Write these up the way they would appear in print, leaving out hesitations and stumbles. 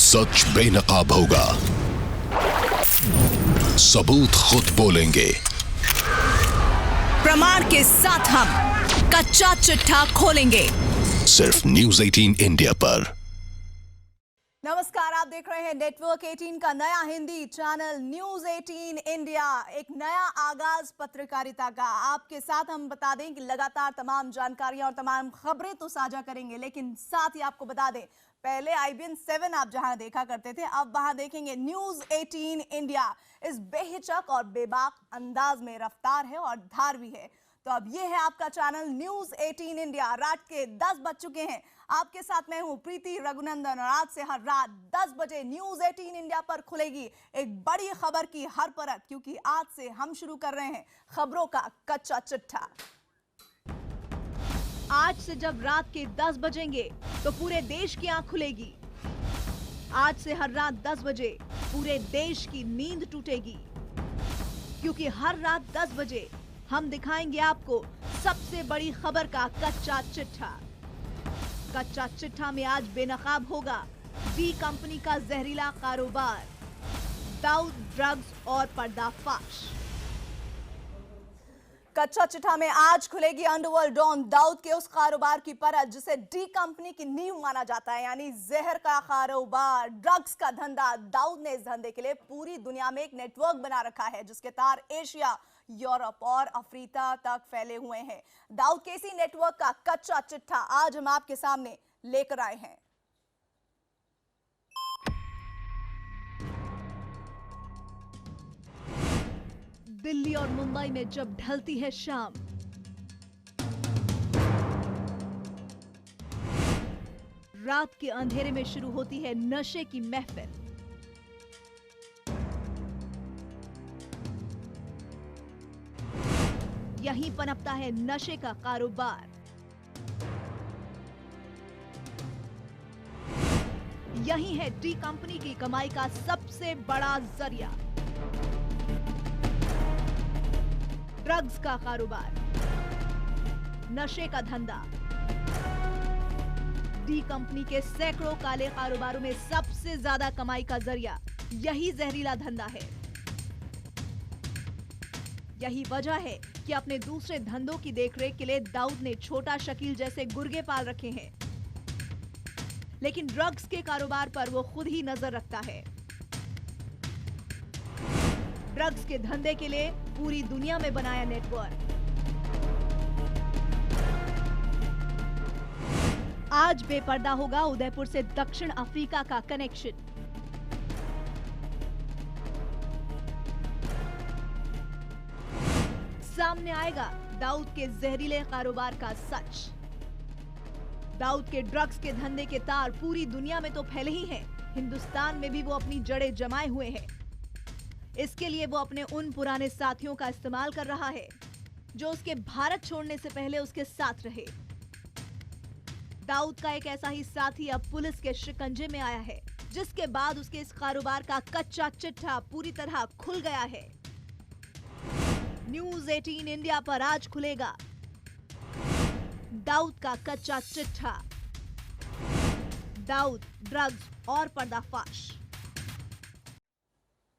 सच बेनकाब होगा, सबूत खुद बोलेंगे। प्रमाण के साथ हम कच्चा चिट्ठा खोलेंगे, सिर्फ न्यूज़ 18 इंडिया पर। नमस्कार, आप देख रहे हैं नेटवर्क 18 का नया हिंदी चैनल न्यूज़ 18 इंडिया। एक नया आगाज पत्रकारिता का। आपके साथ हम बता दें कि लगातार तमाम जानकारियां और तमाम खबरें तो साझा करेंगे, लेकिन साथ ही आपको बता दें, पहले IBN 7 आप जहां देखा करते थे, अब वहां देखेंगे न्यूज़ 18 इंडिया। इस बेहिचक और बेबाक अंदाज में रफ्तार है और धार भी है। तो अब ये है आपका चैनल न्यूज़ 18 इंडिया। रात के 10 बज चुके हैं। आपके साथ मैं हूं प्रीति रघुनंदन और आज से हर रात 10 बजे न्यूज़ 18 इंडिया पर खुलेगी एक बड़ी खबर की हर परत, क्योंकि आज से हम शुरू कर रहे हैं खबरों का कच्चा चिट्ठा। आज से जब रात के 10 बजेंगे तो पूरे देश की आंख खुलेगी। आज से हर रात 10 बजे पूरे देश की नींद टूटेगी, क्योंकि हर रात 10 बजे हम दिखाएंगे आपको सबसे बड़ी खबर का कच्चा चिट्ठा। कच्चा चिट्ठा में आज बेनकाब होगा डी कंपनी का जहरीला कारोबार, दाऊद ड्रग्स और पर्दाफाश। कच्चा चिट्ठा में आज खुलेगी अंडरवर्ल्ड डॉन दाऊद के उस कारोबार की परत जिसे डी कंपनी की नींव माना जाता है, यानी जहर का कारोबार, ड्रग्स का धंधा। दाऊद ने इस धंधे के लिए पूरी दुनिया में एक नेटवर्क बना रखा है, जिसके तार एशिया, यूरोप और अफ्रीका तक फैले हुए हैं। दाऊद के इसी नेटवर्क का कच्चा चिट्ठा आज हम आपके सामने लेकर आए हैं। दिल्ली और मुंबई में जब ढलती है शाम, रात के अंधेरे में शुरू होती है नशे की महफिल। यहीं पनपता है नशे का कारोबार। यही है डी कंपनी की कमाई का सबसे बड़ा जरिया, ड्रग्स का कारोबार, नशे का धंधा। डी कंपनी के सैकड़ों काले कारोबारों में सबसे ज्यादा कमाई का जरिया यही जहरीला धंधा है। यही वजह है कि अपने दूसरे धंधों की देखरेख के लिए दाऊद ने छोटा शकील जैसे गुर्गे पाल रखे हैं, लेकिन ड्रग्स के कारोबार पर वो खुद ही नजर रखता है। ड्रग्स के धंधे के लिए पूरी दुनिया में बनाया नेटवर्क। आज बेपर्दा होगा उदयपुर से दक्षिण अफ्रीका का कनेक्शन। सामने आएगा दाऊद के जहरीले कारोबार का सच। दाऊद के ड्रग्स के धंधे के तार पूरी दुनिया में तो फैले ही हैं, हिंदुस्तान में भी वो अपनी जड़ें जमाए हुए हैं। इसके लिए वो अपने उन पुराने साथियों का इस्तेमाल कर रहा है जो उसके भारत छोड़ने से पहले उसके साथ रहे। दाऊद का एक ऐसा ही साथी अब पुलिस के शिकंजे में आया है, जिसके बाद उसके इस कारोबार का कच्चा चिट्ठा पूरी तरह खुल गया है। न्यूज़ 18 इंडिया पर आज खुलेगा दाऊद का कच्चा चिट्ठा, दाऊद, ड्रग्स और पर्दाफाश।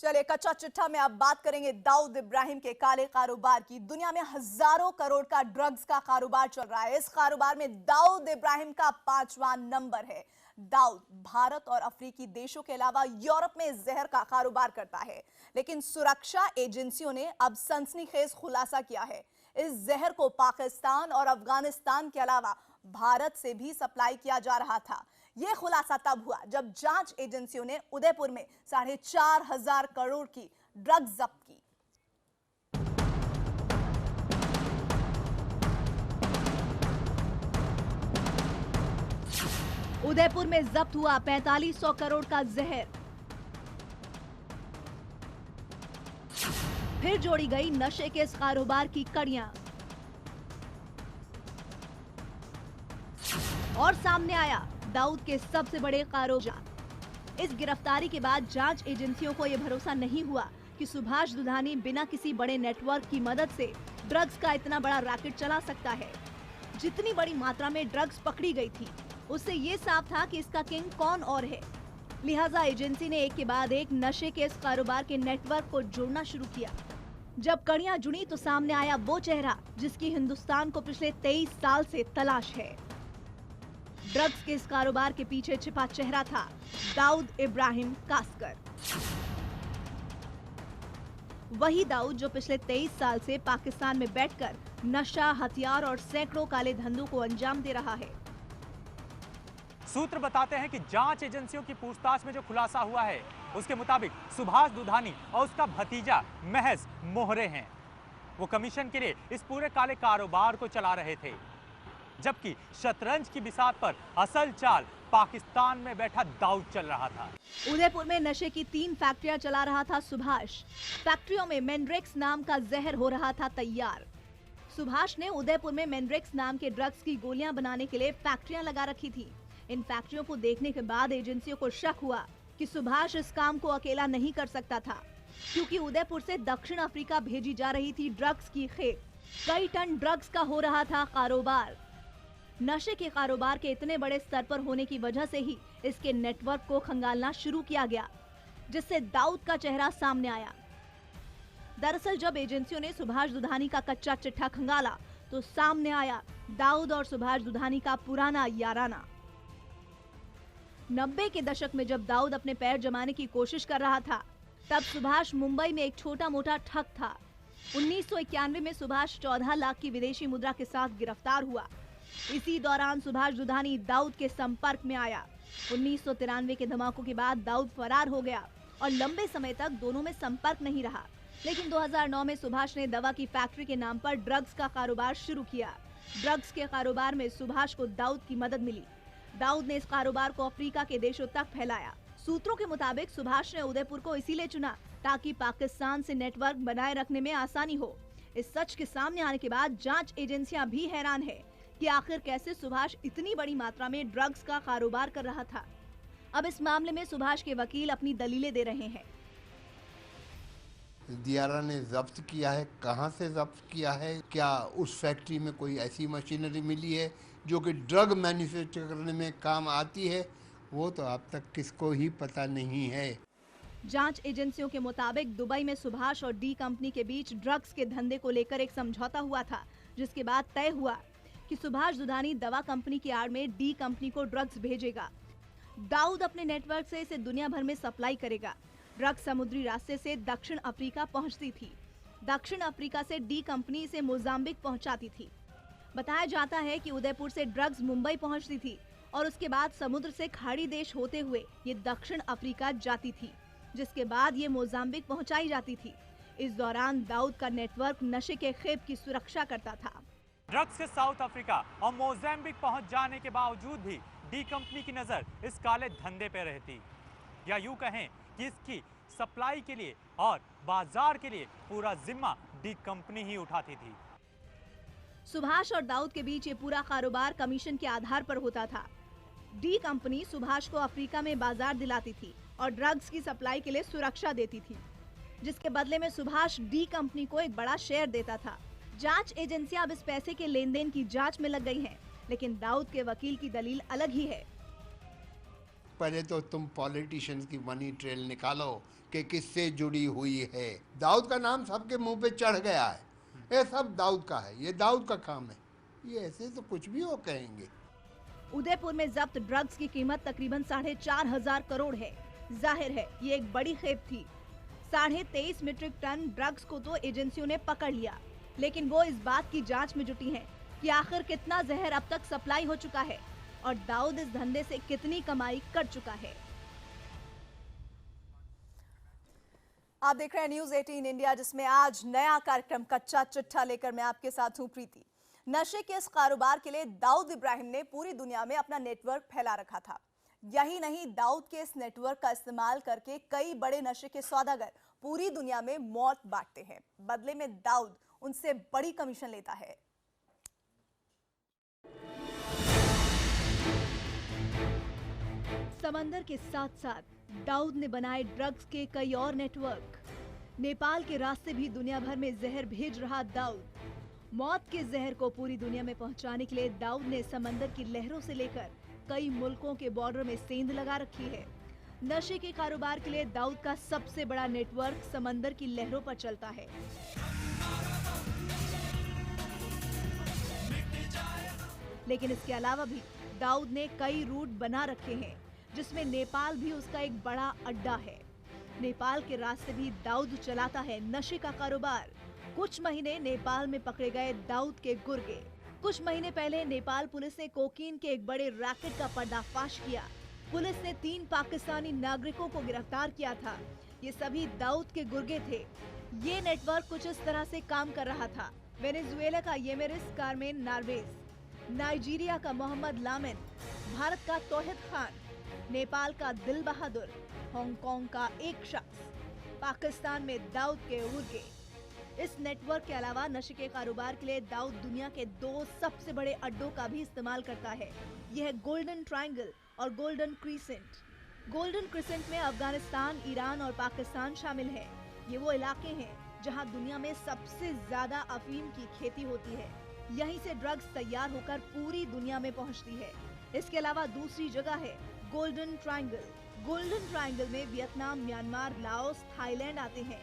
चलिए, कच्चा चिट्ठा में अब बात करेंगे दाऊद इब्राहिम के काले कारोबार की। दुनिया में हजारों करोड़ का ड्रग्स का कारोबार चल रहा है। इस कारोबार में दाऊद इब्राहिम का 5वां नंबर है। दाऊद भारत और अफ्रीकी देशों के अलावा यूरोप में जहर का कारोबार करता है, लेकिन सुरक्षा एजेंसियों ने अब सनसनीखेज खुलासा किया है। इस जहर को पाकिस्तान और अफगानिस्तान के अलावा भारत से भी सप्लाई किया जा रहा था। यह खुलासा तब हुआ जब जांच एजेंसियों ने उदयपुर में 4,500 करोड़ की ड्रग्स जब्त की। उदयपुर में जब्त हुआ 4500 करोड़ का जहर। फिर जोड़ी गई नशे के इस कारोबार की कड़ियां और सामने आया दाऊद के सबसे बड़े कारोबार। इस गिरफ्तारी के बाद जांच एजेंसियों को यह भरोसा नहीं हुआ कि सुभाष दुधानी बिना किसी बड़े नेटवर्क की मदद से ड्रग्स का इतना बड़ा रैकेट चला सकता है। जितनी बड़ी मात्रा में ड्रग्स पकड़ी गई थी, उससे ये साफ था कि इसका किंग कौन और है। लिहाजा एजेंसी ने एक के बाद एक नशे के इस कारोबार के नेटवर्क को जोड़ना शुरू किया। जब कड़ियां जुड़ी तो सामने आया वो चेहरा जिसकी हिंदुस्तान को पिछले 23 साल से तलाश है। ड्रग्स के इस कारोबार के पीछे छिपा चेहरा था दाऊद इब्राहिम कासकर। वही दाऊद जो पिछले 23 साल से पाकिस्तान में बैठकर नशा, हथियार और सैकड़ों काले धंधों को अंजाम दे रहा है। सूत्र बताते हैं कि जांच एजेंसियों की पूछताछ में जो खुलासा हुआ है उसके मुताबिक सुभाष दुधानी और उसका भतीजा महज मोहरे हैं। वो कमीशन के लिए इस पूरे काले कारोबार को चला रहे थे, जबकि शतरंज की बिसात पर असल चाल पाकिस्तान में बैठा दाऊद चल रहा था। उदयपुर में नशे की 3 फैक्ट्रियां चला रहा था सुभाष। फैक्ट्रियों में मेंड्रेक्स नाम का जहर हो रहा था तैयार। सुभाष ने उदयपुर में मेंड्रेक्स नाम के ड्रग्स की गोलियां बनाने के लिए फैक्ट्रियां लगा रखी थी। इन फैक्ट्रियों को देखने के बाद एजेंसियों को शक हुआ कि सुभाष इस काम को अकेला नहीं कर सकता था, क्योंकि उदयपुर से दक्षिण अफ्रीका भेजी जा रही थी ड्रग्स की खेप। कई टन ड्रग्स का हो रहा था कारोबार। नशे के कारोबार के इतने बड़े स्तर पर होने की वजह से ही इसके नेटवर्क को खंगालना शुरू किया गया, जिससे दाऊद का चेहरा सामने आया। दरअसल जब एजेंसियों ने सुभाष दुधानी का कच्चा चिट्ठा खंगाला तो सामने आया दाऊद और सुभाष दुधानी का पुराना याराना। 90 के दशक में जब दाऊद अपने पैर जमाने की कोशिश कर रहा था, तब सुभाष मुंबई में एक छोटा मोटा ठग था। 1991 में सुभाष 14 लाख की विदेशी मुद्रा के साथ गिरफ्तार हुआ। इसी दौरान सुभाष दुधानी दाऊद के संपर्क में आया। 1993 के धमाकों के बाद दाऊद फरार हो गया और लंबे समय तक दोनों में संपर्क नहीं रहा। लेकिन 2009 में सुभाष ने दवा की फैक्ट्री के नाम पर ड्रग्स का कारोबार शुरू किया। ड्रग्स के कारोबार में सुभाष को दाऊद की मदद मिली। दाऊद ने इस कारोबार को अफ्रीका के देशों तक फैलाया। सूत्रों के मुताबिक सुभाष ने उदयपुर को इसीलिए चुना ताकि पाकिस्तान से नेटवर्क बनाए रखने में आसानी हो। इस सच के सामने आने के बाद जांच एजेंसियां भी हैरान है कि आखिर कैसे सुभाष इतनी बड़ी मात्रा में ड्रग्स का कारोबार कर रहा था। अब इस मामले में सुभाष के वकील अपनी दलीलें दे रहे हैं। दियारा ने जब्त किया है, कहां से जब्त किया है, क्या उस फैक्ट्री में कोई ऐसी मशीनरी मिली है जो कि ड्रग मैन्युफैक्चर करने में काम आती है, वो तो अब तक किसको ही पता नहीं है। जांच एजेंसियों के मुताबिक दुबई में सुभाष और डी कंपनी के बीच ड्रग्स के धंधे को लेकर एक समझौता हुआ था, जिसके बाद तय हुआ कि सुभाष दुधानी दवा कंपनी की आड़ में डी कंपनी को ड्रग्स भेजेगा। दाऊद अपने नेटवर्क से इसे दुनिया भर में सप्लाई करेगा। ड्रग्स समुद्री रास्ते से दक्षिण अफ्रीका पहुंचती थी। दक्षिण अफ्रीका से डी कंपनी इसे मोजाम्बिक पहुंचाती थी। बताया जाता है कि उदयपुर से ड्रग्स मुंबई पहुंचती थी और उसके बाद समुद्र से खाड़ी देश होते हुए ये दक्षिण अफ्रीका जाती थी, जिसके बाद ये मोजाम्बिक पहुंचाई जाती थी। इस दौरान दाऊद का नेटवर्क नशे के खेप की सुरक्षा करता था। ड्रग्स के साउथ अफ्रीका और मोजाम्बिक पहुंच जाने के बावजूद भी डी कंपनी की नजर इस काले धंधे पे रहती, या यूं कहें कि इसकी सप्लाई के लिए और बाजार के लिए पूरा जिम्मा डी कंपनी ही उठाती थी। सुभाष और दाऊद के बीच ये पूरा कारोबार कमीशन के आधार पर होता था। डी कंपनी सुभाष को अफ्रीका में बाजार दिलाती थी और ड्रग्स की सप्लाई के लिए सुरक्षा देती थी, जिसके बदले में सुभाष डी कंपनी को एक बड़ा शेयर देता था। जांच एजेंसियां अब इस पैसे के लेन देन की जांच में लग गई हैं, लेकिन दाऊद के वकील की दलील अलग ही है। पहले तो तुम पॉलिटिशियंस की मनी ट्रेल निकालो कि किससे जुड़ी हुई है। दाऊद का नाम सबके मुंह पे चढ़ गया है, ये सब दाऊद का है, ये दाऊद का काम है, ये ऐसे तो कुछ भी वो कहेंगे। उदयपुर में जब्त ड्रग्स की कीमत तकरीबन 4,500 करोड़ है। जाहिर है ये एक बड़ी खेप थी। 23.5 मीट्रिक टन ड्रग्स को तो एजेंसियों ने पकड़ लिया, लेकिन वो इस बात की जांच में जुटी हैं कि आखिर कितना जहर अब तक सप्लाई हो चुका है और दाऊद इस धंधे से कितनी कमाई कर चुका है। आप देख रहे हैं न्यूज 18 इंडिया, जिसमें आज नया कार्यक्रम कच्चा चिट्ठा लेकर मैं आपके साथ हूं प्रीति। नशे के इस कारोबार के लिए दाऊद इब्राहिम ने पूरी दुनिया में अपना नेटवर्क फैला रखा था। यही नहीं, दाऊद के इस नेटवर्क का इस्तेमाल करके कई बड़े नशे के सौदागर पूरी दुनिया में मौत बांटते हैं। बदले में दाऊद उनसे बड़ी कमीशन लेता है। समंदर के साथ साथ दाऊद ने बनाए ड्रग्स के कई और नेटवर्क। नेपाल के रास्ते भी दुनिया भर में जहर भेज रहा दाऊद। मौत के जहर को पूरी दुनिया में पहुंचाने के लिए दाऊद ने समंदर की लहरों से लेकर कई मुल्कों के बॉर्डर में सेंध लगा रखी है। नशे के कारोबार के लिए दाऊद का सबसे बड़ा नेटवर्क समंदर की लहरों पर चलता है। लेकिन इसके अलावा भी दाऊद ने कई रूट बना रखे हैं, जिसमें नेपाल भी उसका एक बड़ा अड्डा है। नेपाल के रास्ते भी दाऊद चलाता है नशे का कारोबार। कुछ महीने नेपाल में पकड़े गए दाऊद के गुर्गे। कुछ महीने पहले नेपाल पुलिस ने कोकीन के एक बड़े रैकेट का पर्दाफाश किया। पुलिस ने 3 पाकिस्तानी नागरिकों को गिरफ्तार किया था। ये सभी दाऊद के गुर्गे थे। ये नेटवर्क कुछ इस तरह से काम कर रहा था। वेनेजुएला का येमेरिस कारमेन नार्वेज, नाइजीरिया का मोहम्मद लामिन, भारत का तौहिद खान, नेपाल का दिल बहादुर, हांगकांग का एक शख्स, पाकिस्तान में दाऊद के उर्गे। इस नेटवर्क के अलावा नशे के कारोबार के लिए दाऊद दुनिया के 2 सबसे बड़े अड्डों का भी इस्तेमाल करता है। यह है गोल्डन ट्रायंगल और गोल्डन क्रीसेंट। गोल्डन क्रीसेंट में अफगानिस्तान, ईरान और पाकिस्तान शामिल है। ये वो इलाके हैं जहां दुनिया में सबसे ज्यादा अफीम की खेती होती है। यहीं से ड्रग्स तैयार होकर पूरी दुनिया में पहुंचती है। इसके अलावा दूसरी जगह है गोल्डन ट्रायंगल। गोल्डन ट्रायंगल में वियतनाम, म्यांमार, लाओस, थाईलैंड आते हैं।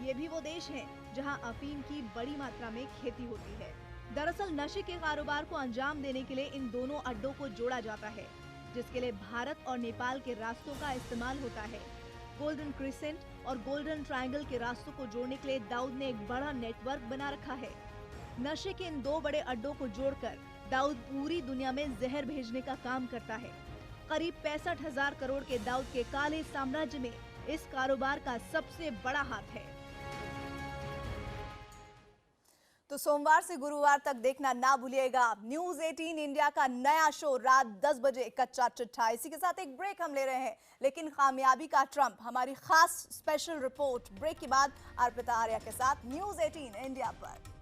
ये भी वो देश हैं जहां अफीम की बड़ी मात्रा में खेती होती है। दरअसल नशे के कारोबार को अंजाम देने के लिए इन दोनों अड्डों को जोड़ा जाता है, जिसके लिए भारत और नेपाल के रास्तों का इस्तेमाल होता है। गोल्डन क्रिसेंट और गोल्डन ट्रायंगल के रास्तों को जोड़ने के लिए दाऊद ने एक बड़ा नेटवर्क बना रखा है। नशे के इन 2 बड़े अड्डों को जोड़कर दाऊद पूरी दुनिया में जहर भेजने का काम करता है। करीब 65,000 करोड़ के दाऊद के काले साम्राज्य में इस कारोबार का सबसे बड़ा हाथ है। तो सोमवार से गुरुवार तक देखना ना भूलिएगा न्यूज 18 इंडिया का नया शो रात 10 बजे कच्चा चिट्ठा। इसी के साथ एक ब्रेक हम ले रहे हैं, लेकिन कामयाबी का ट्रम्प हमारी खास स्पेशल रिपोर्ट ब्रेक के बाद अर्पिता आर्या के साथ न्यूज 18 इंडिया पर।